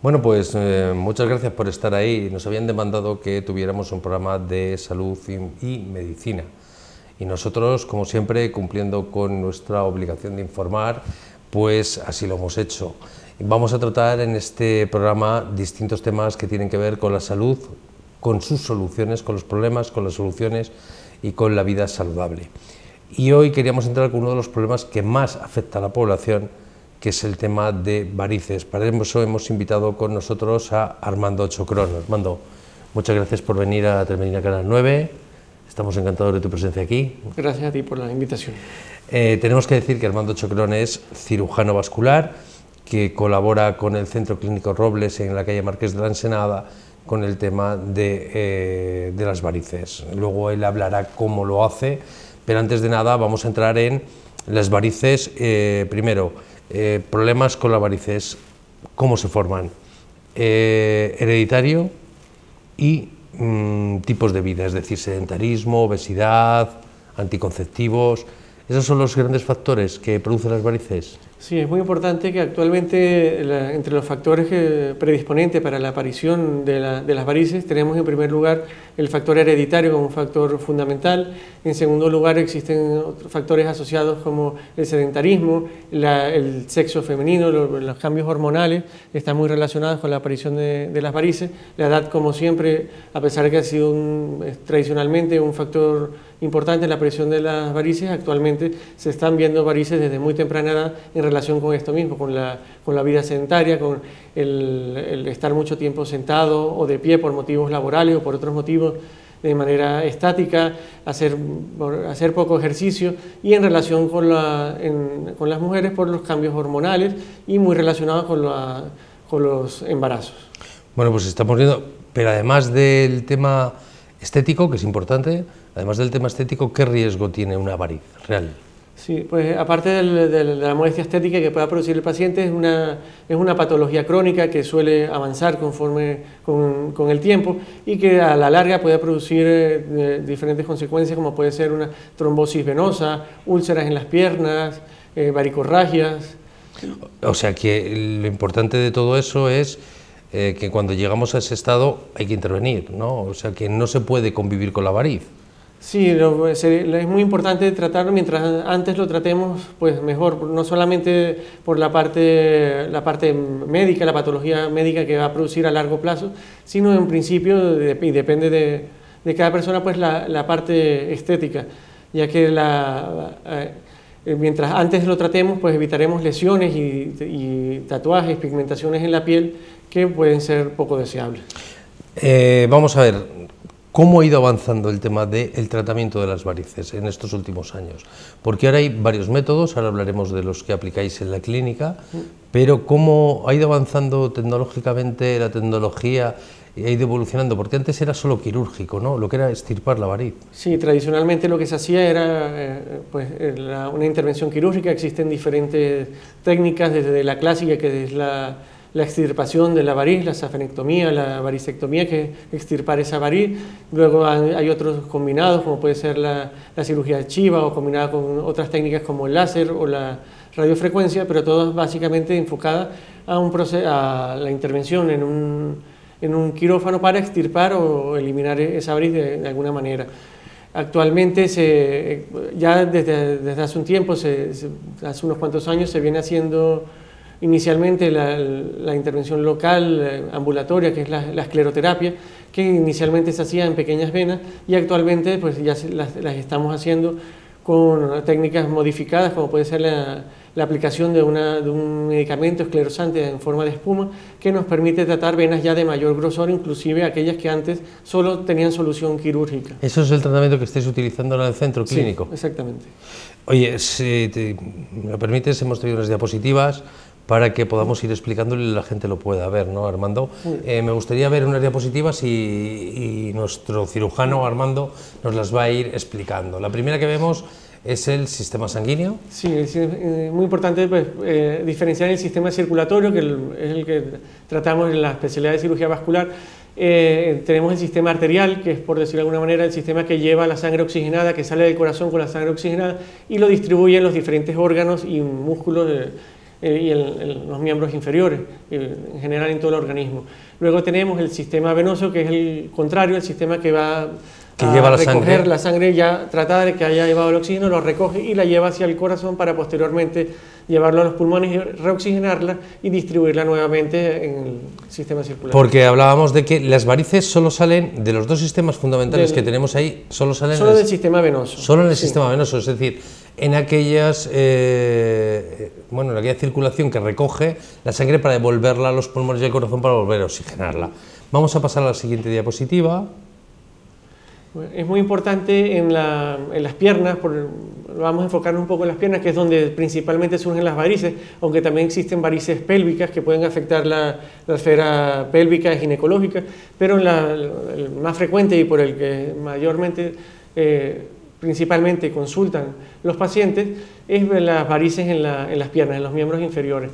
Bueno, pues muchas gracias por estar ahí. Nos habían demandado que tuviéramos un programa de salud y medicina. Y nosotros, como siempre, cumpliendo con nuestra obligación de informar, pues así lo hemos hecho. Vamos a tratar en este programa distintos temas que tienen que ver con la salud, con sus soluciones, con los problemas, con las soluciones y con la vida saludable. Y hoy queríamos entrar con uno de los problemas que más afecta a la población, que es el tema de varices. Para eso hemos invitado con nosotros a Armando Chocrón. Armando, muchas gracias por venir a Telmedina Canal 9. Estamos encantados de tu presencia aquí. Gracias a ti por la invitación. Tenemos que decir que Armando Chocrón es cirujano vascular, que colabora con el Centro Clínico Robles en la calle Marqués de la Ensenada con el tema de las varices. Luego él hablará cómo lo hace, pero antes de nada vamos a entrar en las varices. Primero, problemas con las varices, cómo se forman, hereditario y tipos de vida, es decir, sedentarismo, obesidad, anticonceptivos. ¿Esos son los grandes factores que producen las varices? Sí, es muy importante que actualmente entre los factores predisponentes para la aparición de las varices tenemos en primer lugar el factor hereditario como un factor fundamental. En segundo lugar existen otros factores asociados como el sedentarismo, el sexo femenino, los cambios hormonales están muy relacionados con la aparición de las varices. La edad, como siempre, a pesar de que ha sido tradicionalmente un factor importante en la aparición de las varices, actualmente se están viendo varices desde muy temprana edad en relación con esto mismo, con la vida sedentaria, con el estar mucho tiempo sentado o de pie por motivos laborales o por otros motivos de manera estática, hacer poco ejercicio, y en relación con las mujeres por los cambios hormonales y muy relacionados con los embarazos. Bueno, pues estamos viendo, pero además del tema estético, que es importante, además del tema estético, ¿qué riesgo tiene una variz real? Sí, pues aparte de la molestia estética que pueda producir el paciente, es una patología crónica que suele avanzar conforme con el tiempo y que a la larga puede producir diferentes consecuencias, como puede ser una trombosis venosa, úlceras en las piernas, varicorragias. O sea que lo importante de todo eso es que cuando llegamos a ese estado hay que intervenir, ¿no? O sea que no se puede convivir con la variz. Sí, es muy importante tratarlo. Mientras antes lo tratemos, pues mejor, no solamente por la parte médica, la patología médica que va a producir a largo plazo, sino en principio, y depende de cada persona, pues la parte estética, ya que mientras antes lo tratemos, pues evitaremos lesiones y tatuajes, pigmentaciones en la piel que pueden ser poco deseables. Vamos a ver. ¿Cómo ha ido avanzando el tema del tratamiento de las varices en estos últimos años? Porque ahora hay varios métodos, ahora hablaremos de los que aplicáis en la clínica, pero ¿cómo ha ido avanzando tecnológicamente la tecnología y ha ido evolucionando? Porque antes era solo quirúrgico, ¿no? Lo que era extirpar la variz. Sí, tradicionalmente lo que se hacía era una intervención quirúrgica. Existen diferentes técnicas, desde la clásica, que es la extirpación de la variz, la safanectomía, la varicectomía, que es extirpar esa variz. Luego hay otros combinados, como puede ser la cirugía chiva, o combinada con otras técnicas como el láser o la radiofrecuencia, pero todas básicamente enfocadas a la intervención en un quirófano para extirpar o eliminar esa variz de alguna manera. Actualmente, ya desde hace un tiempo, hace unos cuantos años, se viene haciendo inicialmente la intervención local, ambulatoria, que es la escleroterapia, que inicialmente se hacía en pequeñas venas, y actualmente pues ya las estamos haciendo con técnicas modificadas, como puede ser la aplicación de un medicamento esclerosante en forma de espuma, que nos permite tratar venas ya de mayor grosor, inclusive aquellas que antes solo tenían solución quirúrgica. ¿Eso es el tratamiento que estáis utilizando en el centro clínico? Sí, exactamente. Oye, si me lo permites, hemos traído unas diapositivas para que podamos ir explicándolo y la gente lo pueda ver, ¿no, Armando? Me gustaría ver unas diapositivas y nuestro cirujano Armando nos las va a ir explicando. La primera que vemos es el sistema sanguíneo. Sí, es muy importante pues, diferenciar el sistema circulatorio, que es el que tratamos en la especialidad de cirugía vascular. Tenemos el sistema arterial, que es, por decirlo de alguna manera, el sistema que lleva la sangre oxigenada, que sale del corazón con la sangre oxigenada y lo distribuye en los diferentes órganos y músculos y los miembros inferiores, en general en todo el organismo. Luego tenemos el sistema venoso, que es el contrario, el sistema que va lleva recoger la sangre ya tratada de que haya llevado el oxígeno, lo recoge y la lleva hacia el corazón para posteriormente llevarlo a los pulmones y reoxigenarla y distribuirla nuevamente en el sistema circulatorio. Porque hablábamos de que las varices solo salen de los dos sistemas fundamentales que tenemos ahí, solo salen del sistema venoso. Solo en el sistema venoso, es decir, en aquellas, en aquella circulación que recoge la sangre para devolverla a los pulmones y al corazón para volver a oxigenarla. Vamos a pasar a la siguiente diapositiva. Es muy importante en las piernas, vamos a enfocarnos un poco en las piernas, que es donde principalmente surgen las varices, aunque también existen varices pélvicas que pueden afectar la esfera pélvica y ginecológica, pero el más frecuente y por el que mayormente, principalmente consultan los pacientes, es las varices en las piernas, en los miembros inferiores.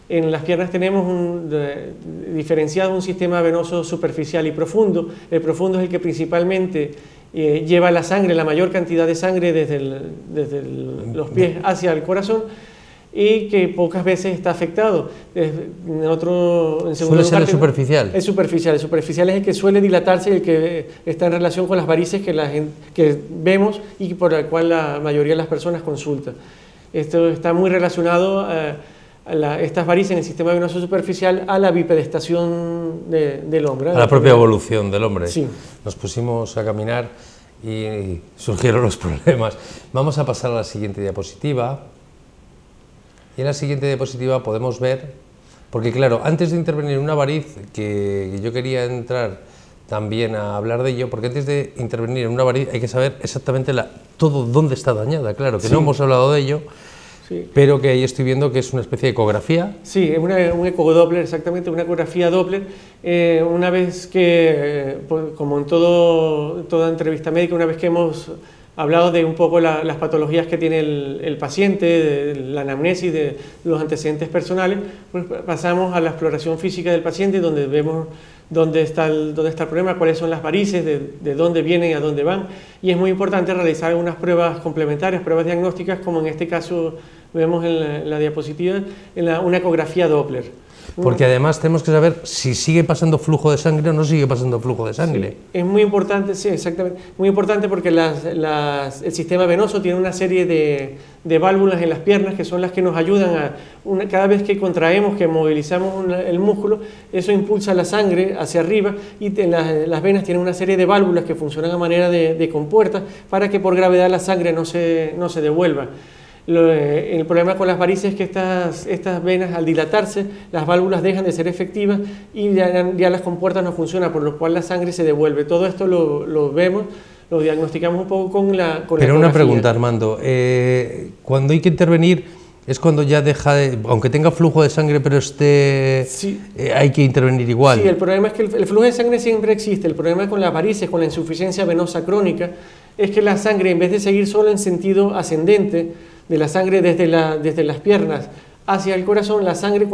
En las piernas tenemos diferenciado un sistema venoso superficial y profundo. El profundo es el que principalmente lleva la sangre, la mayor cantidad de sangre desde los pies hacia el corazón y que pocas veces está afectado. ¿Suele ser el superficial? El superficial es el que suele dilatarse y el que está en relación con las varices que vemos y por el cual la mayoría de las personas consultan. Esto está muy relacionado estas varices en el sistema venoso superficial a la bipedestación del hombre. A la propia evolución del hombre. Sí. Nos pusimos a caminar y surgieron los problemas. Vamos a pasar a la siguiente diapositiva. Y en la siguiente diapositiva podemos ver, porque claro, antes de intervenir en una variz, que yo quería entrar también a hablar de ello, porque antes de intervenir en una variz hay que saber exactamente todo dónde está dañada, claro, que no hemos hablado de ello. Sí. Pero que ahí estoy viendo que es una especie de ecografía. Sí, es un ecodoppler, exactamente, una ecografía Doppler. Una vez que, como en toda entrevista médica, una vez que hemos hablado de un poco las patologías que tiene el paciente, de la anamnesis, de los antecedentes personales, pues pasamos a la exploración física del paciente, donde vemos dónde está el problema, cuáles son las varices, de dónde vienen y a dónde van. Y es muy importante realizar algunas pruebas complementarias, pruebas diagnósticas, como en este caso vemos en la diapositiva, una ecografía Doppler. Porque además tenemos que saber si sigue pasando flujo de sangre o no sigue pasando flujo de sangre. Sí, es muy importante, sí, exactamente. Muy importante porque el sistema venoso tiene una serie de válvulas en las piernas que son las que nos ayudan cada vez que contraemos, que movilizamos el músculo, eso impulsa la sangre hacia arriba y las venas tienen una serie de válvulas que funcionan a manera de compuertas para que por gravedad la sangre no se devuelva. El problema con las varices es que estas venas, al dilatarse, las válvulas dejan de ser efectivas y ya las compuertas no funcionan, por lo cual la sangre se devuelve. Todo esto lo vemos, lo diagnosticamos un poco con la Pero una pregunta, Armando, cuando hay que intervenir, es cuando ya deja de, aunque tenga flujo de sangre, pero sí. Hay que intervenir igual. Sí, el problema es que el flujo de sangre siempre existe. El problema con las varices, con la insuficiencia venosa crónica, es que la sangre, en vez de seguir solo en sentido ascendente, de la sangre desde las piernas hacia el corazón, la sangre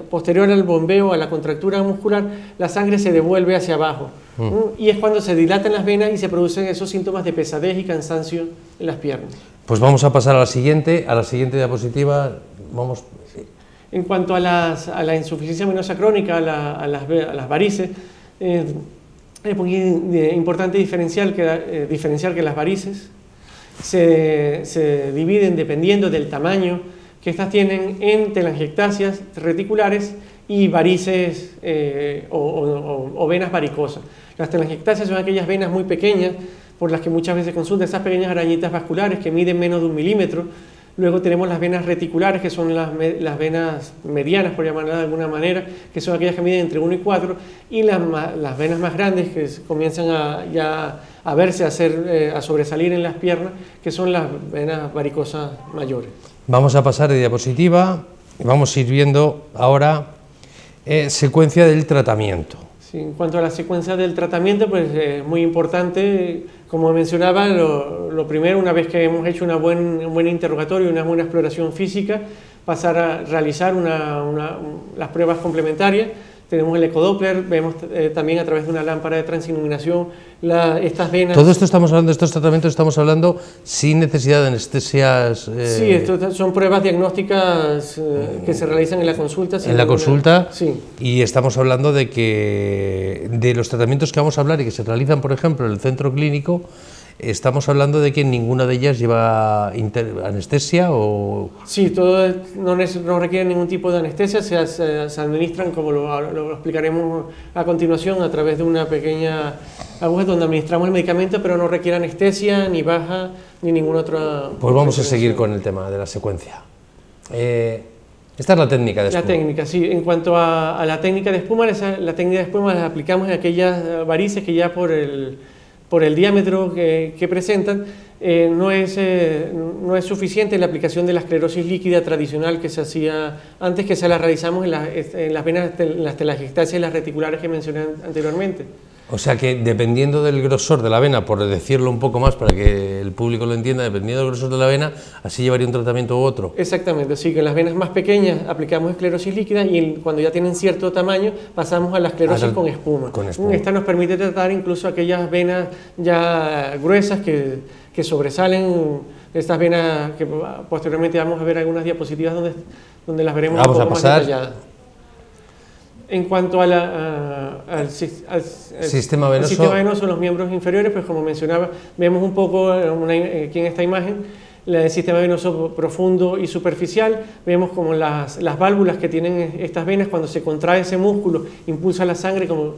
posterior al bombeo, a la contractura muscular, la sangre se devuelve hacia abajo. Y es cuando se dilatan las venas y se producen esos síntomas de pesadez y cansancio en las piernas. Pues vamos a pasar a la siguiente diapositiva. Vamos. En cuanto a la insuficiencia venosa crónica, a las varices, es muy importante diferenciar que las varices se dividen dependiendo del tamaño que estas tienen en telangiectasias reticulares y varices o venas varicosas. Las telangiectasias son aquellas venas muy pequeñas por las que muchas veces consultan, esas pequeñas arañitas vasculares que miden menos de 1 milímetro. Luego tenemos las venas reticulares, que son las venas medianas, por llamarlas de alguna manera, que son aquellas que miden entre 1 y 4, y las venas más grandes que comienzan a verse, a sobresalir en las piernas, que son las venas varicosas mayores. Vamos a pasar de diapositiva y vamos a ir viendo ahora secuencia del tratamiento. Sí, en cuanto a la secuencia del tratamiento, pues es muy importante, como mencionaba, lo primero, una vez que hemos hecho un buen interrogatorio, una buena exploración física, pasar a realizar las pruebas complementarias, tenemos el ecodoppler, vemos también a través de una lámpara de transiluminación estas venas. Todo esto estamos hablando, de estos tratamientos estamos hablando sin necesidad de anestesias. Sí, esto son pruebas diagnósticas que se realizan en la consulta. En la consulta, sí. Y estamos hablando de los tratamientos que vamos a hablar y que se realizan, por ejemplo, en el centro clínico. ¿Estamos hablando de que ninguna de ellas lleva anestesia o...? Sí, todo no requiere ningún tipo de anestesia, se administran, como lo explicaremos a continuación, a través de una pequeña aguja donde administramos el medicamento, pero no requiere anestesia, ni baja, ni ninguna otra... Pues vamos a seguir con el tema de la secuencia. Esta es la técnica de espuma. La técnica, sí. En cuanto a la técnica de espuma, la técnica de espuma la aplicamos en aquellas varices que ya por el diámetro que presentan, no es suficiente la aplicación de la esclerosis líquida tradicional que se hacía antes, que se la realizamos en las venas, en las telangiectasias y las reticulares que mencioné anteriormente. O sea que dependiendo del grosor de la vena, por decirlo un poco más para que el público lo entienda, dependiendo del grosor de la vena, así llevaría un tratamiento u otro. Exactamente, así que en las venas más pequeñas aplicamos esclerosis líquida y cuando ya tienen cierto tamaño pasamos a la esclerosis con espuma. Esta nos permite tratar incluso aquellas venas ya gruesas que sobresalen, estas venas que posteriormente vamos a ver algunas diapositivas donde las veremos un poco más detalladas. En cuanto al sistema venoso, los miembros inferiores, pues como mencionaba, vemos un poco aquí en esta imagen el sistema venoso profundo y superficial. Vemos como las válvulas que tienen estas venas, cuando se contrae ese músculo, impulsa la sangre, como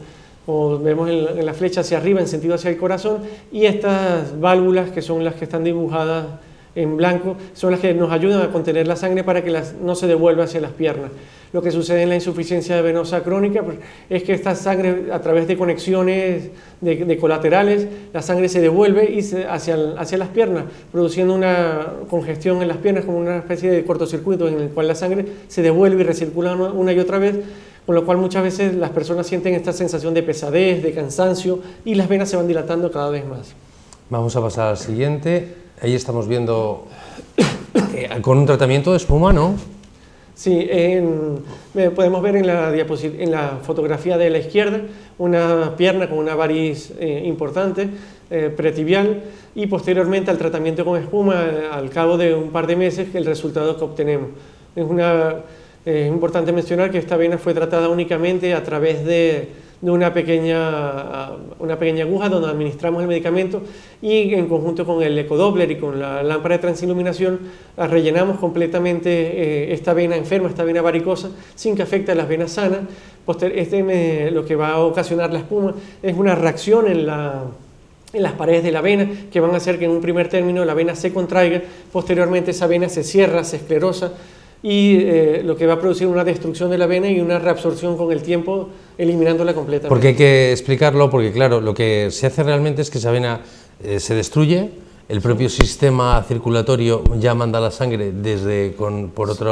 vemos en la flecha hacia arriba, en sentido hacia el corazón, y estas válvulas, que son las que están dibujadas en blanco, son las que nos ayudan a contener la sangre para que no se devuelva hacia las piernas. Lo que sucede en la insuficiencia venosa crónica pues, es que esta sangre, a través de conexiones de colaterales, la sangre se devuelve hacia las piernas, produciendo una congestión en las piernas, como una especie de cortocircuito en el cual la sangre se devuelve y recircula una y otra vez, con lo cual muchas veces las personas sienten esta sensación de pesadez, de cansancio, y las venas se van dilatando cada vez más. Vamos a pasar al siguiente. Ahí estamos viendo con un tratamiento de espuma, ¿no? Sí, podemos ver en la fotografía de la izquierda una pierna con una variz importante, pretibial, y posteriormente al tratamiento con espuma, al cabo de un par de meses, el resultado que obtenemos. Es importante mencionar que esta vena fue tratada únicamente a través de una pequeña aguja donde administramos el medicamento, y en conjunto con el ecodoppler y con la lámpara de transiluminación rellenamos completamente esta vena enferma, esta vena varicosa, sin que afecte a las venas sanas. Lo que va a ocasionar la espuma es una reacción en las paredes de la vena, que van a hacer que en un primer término la vena se contraiga, posteriormente esa vena se cierra, se esclerosa, y lo que va a producir una destrucción de la vena y una reabsorción con el tiempo, eliminándola completamente. Porque hay que explicarlo, porque claro, lo que se hace realmente es que esa vena se destruye, el propio sistema circulatorio ya manda la sangre por otras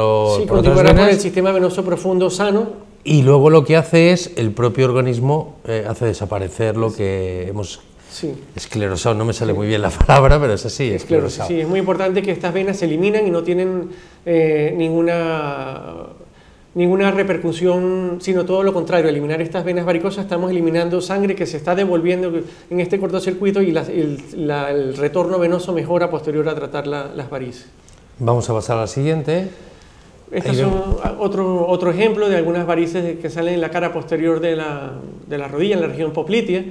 venas. Por el sistema venoso profundo sano. Y luego lo que hace es, el propio organismo hace desaparecer lo que hemos... Sí. Esclerosado, no me sale muy bien la palabra, pero es así, esclerosado. Sí, es muy importante que estas venas se eliminan y no tienen ninguna repercusión, sino todo lo contrario. Eliminar estas venas varicosas, estamos eliminando sangre que se está devolviendo en este cortocircuito, y el retorno venoso mejora posterior a tratar las varices. Vamos a pasar a la siguiente. Este es otro ejemplo de algunas varices que salen en la cara posterior de la rodilla, en la región poplitea,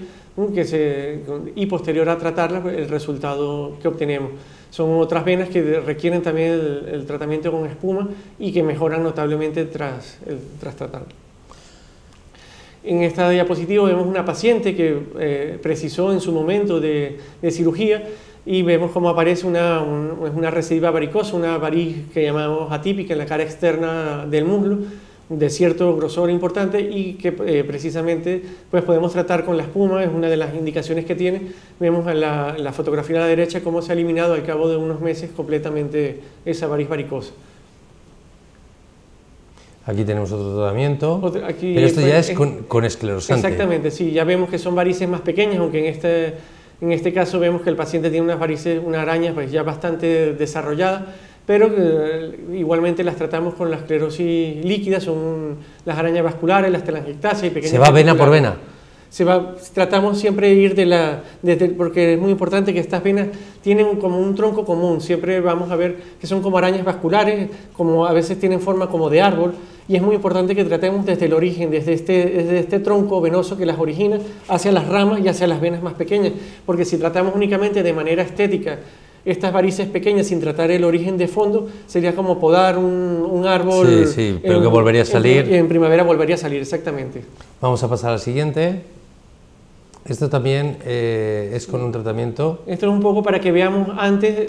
y posterior a tratarlas, el resultado que obtenemos. Son otras venas que requieren también el tratamiento con espuma y que mejoran notablemente tras tratarlo. En esta diapositiva vemos una paciente que precisó en su momento de cirugía, y vemos cómo aparece una recidiva varicosa, una variz que llamamos atípica en la cara externa del muslo, de cierto grosor importante, y que precisamente pues podemos tratar con la espuma. Es una de las indicaciones que tiene. Vemos en la fotografía a la derecha cómo se ha eliminado al cabo de unos meses completamente esa variz varicosa. Aquí tenemos otro tratamiento, pero esto ya es con esclerosante. Exactamente, sí, ya vemos que son varices más pequeñas, aunque en este caso vemos que el paciente tiene una araña pues ya bastante desarrollada, pero igualmente las tratamos con la esclerosis líquida. Son las arañas vasculares, las telangiectasias y pequeñas. ¿Se va vena por vena? Tratamos siempre de ir porque es muy importante que estas venas tienen como un tronco común, siempre vamos a ver que son como arañas vasculares, como a veces tienen forma como de árbol, y es muy importante que tratemos desde el origen, desde este tronco venoso que las origina, hacia las ramas y hacia las venas más pequeñas, porque si tratamos únicamente de manera estética estas varices pequeñas sin tratar el origen de fondo, sería como podar un árbol. Sí, pero que volvería a salir. En primavera volvería a salir, exactamente. Vamos a pasar al siguiente. Esto también es con un tratamiento. Esto es un poco para que veamos antes,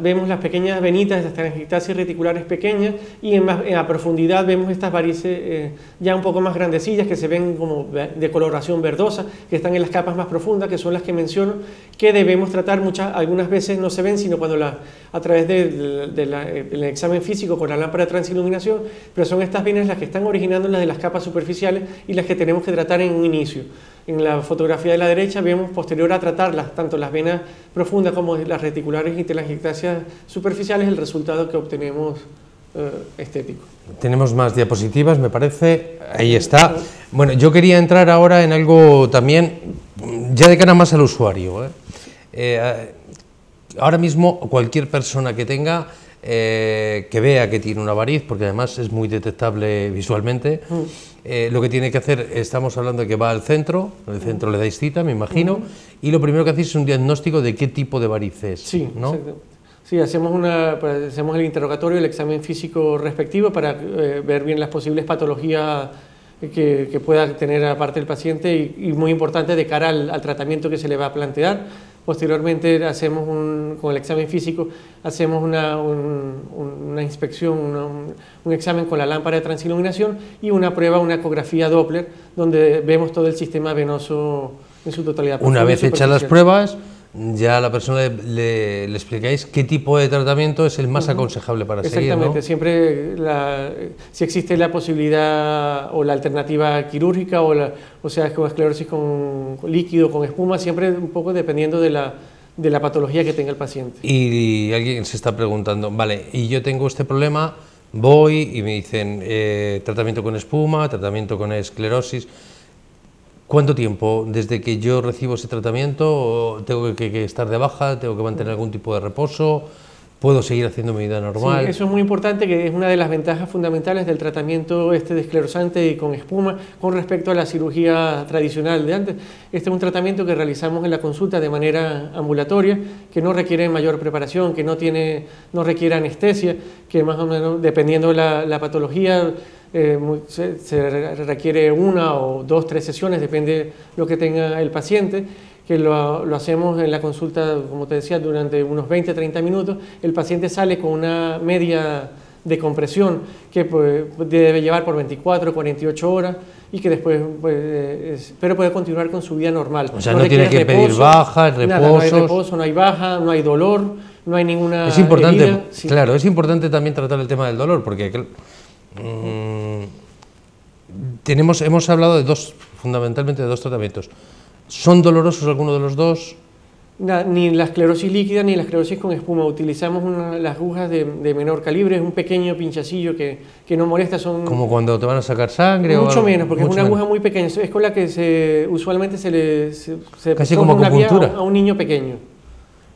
vemos las pequeñas venitas, las telangiectasias reticulares pequeñas, y en la profundidad vemos estas varices ya un poco más grandecillas, que se ven como de coloración verdosa, que están en las capas más profundas, que son las que menciono, que debemos tratar algunas veces no se ven, sino cuando a través del examen físico con la lámpara de transiluminación, pero son estas venas las que están originando las de las capas superficiales y las que tenemos que tratar en un inicio. En la fotografía de la derecha vemos posterior a tratarlas, tanto las venas profundas como las reticulares y telangiectasias superficiales, el resultado que obtenemos estético. Tenemos más diapositivas, me parece. Ahí está. Bueno, yo quería entrar ahora en algo también, ya de cara más al usuario. Ahora mismo cualquier persona que tenga, que vea que tiene una variz, porque además es muy detectable visualmente, lo que tiene que hacer, estamos hablando de que va al centro, en el centro le dais cita, me imagino, y lo primero que hacéis es un diagnóstico de qué tipo de variz es, sí, ¿no? Sí, hacemos el interrogatorio, el examen físico respectivo para ver bien las posibles patologías que pueda tener aparte el paciente y muy importante de cara al tratamiento que se le va a plantear. Posteriormente con el examen físico hacemos una inspección, un examen con la lámpara de transiluminación y una prueba, una ecografía Doppler, donde vemos todo el sistema venoso en su totalidad. Una vez hechas las pruebas, ya a la persona le explicáis qué tipo de tratamiento es el más aconsejable para seguir, ¿no? Exactamente, siempre si existe la posibilidad o la alternativa quirúrgica o sea, con esclerosis con líquido, con espuma, siempre un poco dependiendo de la patología que tenga el paciente. Y alguien se está preguntando, vale, y yo tengo este problema, voy y me dicen tratamiento con espuma, tratamiento con esclerosis. ¿Cuánto tiempo desde que yo recibo ese tratamiento? ¿Tengo que estar de baja? ¿Tengo que mantener algún tipo de reposo? ¿Puedo seguir haciendo mi vida normal? Sí, eso es muy importante, que es una de las ventajas fundamentales del tratamiento de esclerosante y con espuma con respecto a la cirugía tradicional de antes. Este es un tratamiento que realizamos en la consulta de manera ambulatoria, que no requiere mayor preparación, que no requiere anestesia, que más o menos, dependiendo de la patología, se requiere 1 o 2, 3 sesiones, depende de lo que tenga el paciente, que lo hacemos en la consulta, como te decía, durante unos 20-30 minutos. El paciente sale con una media de compresión que debe llevar por 24 48 horas y que después pero puede continuar con su vida normal. O sea, no tiene que pedir baja, reposos. Nada, no hay reposo, no hay baja, no hay dolor, no hay ninguna Es importante, herida. Sí. Claro, es importante también tratar el tema del dolor, porque hemos hablado fundamentalmente de dos tratamientos. ¿Son dolorosos alguno de los dos? Ni la esclerosis líquida ni la esclerosis con espuma. Utilizamos las agujas de menor calibre, es un pequeño pinchacillo que no molesta. Son ¿como cuando te van a sacar sangre? Mucho menos, porque es una aguja muy pequeña. Es con la que usualmente se casi como una vía acupuntura a un niño pequeño.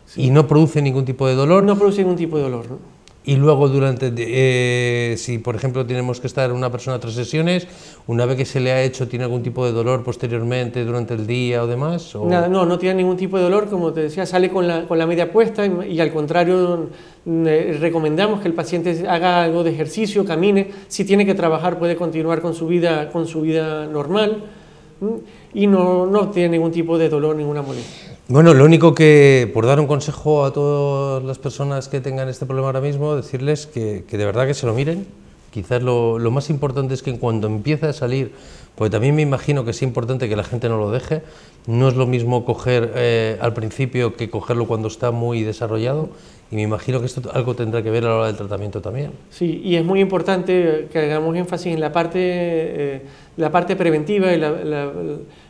Sí. ¿Y no produce ningún tipo de dolor? No produce ningún tipo de dolor, ¿no? Y luego si por ejemplo tenemos que estar una persona 3 sesiones, una vez que se le ha hecho, ¿tiene algún tipo de dolor posteriormente durante el día o demás? ¿O? Nada, no tiene ningún tipo de dolor, como te decía, sale con la media puesta y al contrario recomendamos que el paciente haga algo de ejercicio, camine, si tiene que trabajar puede continuar con su vida normal y no tiene ningún tipo de dolor, ninguna molestia. Bueno, lo único que, por dar un consejo a todas las personas que tengan este problema ahora mismo, decirles que de verdad que se lo miren. Quizás lo más importante es que cuando empiece a salir, pues también me imagino que es importante que la gente no lo deje. No es lo mismo coger al principio que cogerlo cuando está muy desarrollado, y me imagino que esto algo tendrá que ver a la hora del tratamiento también. Sí, y es muy importante que hagamos énfasis en la parte preventiva y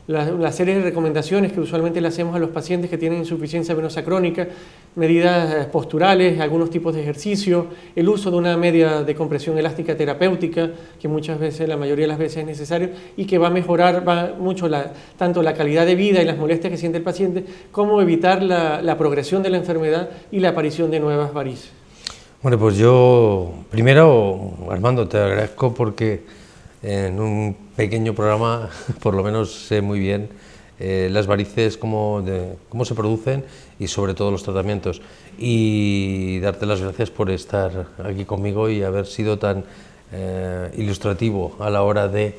la serie de recomendaciones que usualmente le hacemos a los pacientes que tienen insuficiencia venosa crónica, medidas posturales, algunos tipos de ejercicio, el uso de una media de compresión elástica terapéutica, que muchas veces, la mayoría de las veces es necesario, y que va a mejorar mucho tanto la calidad de vida y las molestias que siente el paciente, como evitar la progresión de la enfermedad y la aparición de nuevas varices. Bueno, pues yo, primero, Armando, te agradezco porque en un pequeño programa, por lo menos sé muy bien las varices, cómo se producen y sobre todo los tratamientos. Y darte las gracias por estar aquí conmigo y haber sido tan ilustrativo a la hora de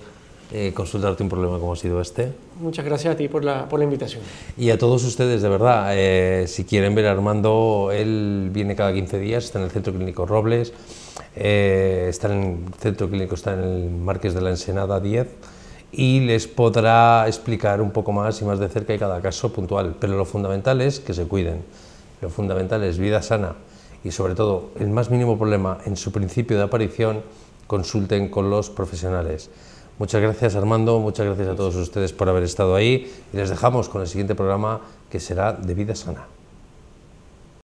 consultarte un problema como ha sido este. Muchas gracias a ti por la invitación. Y a todos ustedes, de verdad, si quieren ver a Armando, él viene cada 15 días, está en el Centro Clínico Robles, está en el Centro Clínico, está en el Marqués de la Ensenada 10, y les podrá explicar un poco más y más de cerca cada caso puntual, pero lo fundamental es que se cuiden, lo fundamental es vida sana y sobre todo el más mínimo problema en su principio de aparición, consulten con los profesionales. Muchas gracias, Armando, muchas gracias a todos ustedes por haber estado ahí y les dejamos con el siguiente programa, que será de vida sana.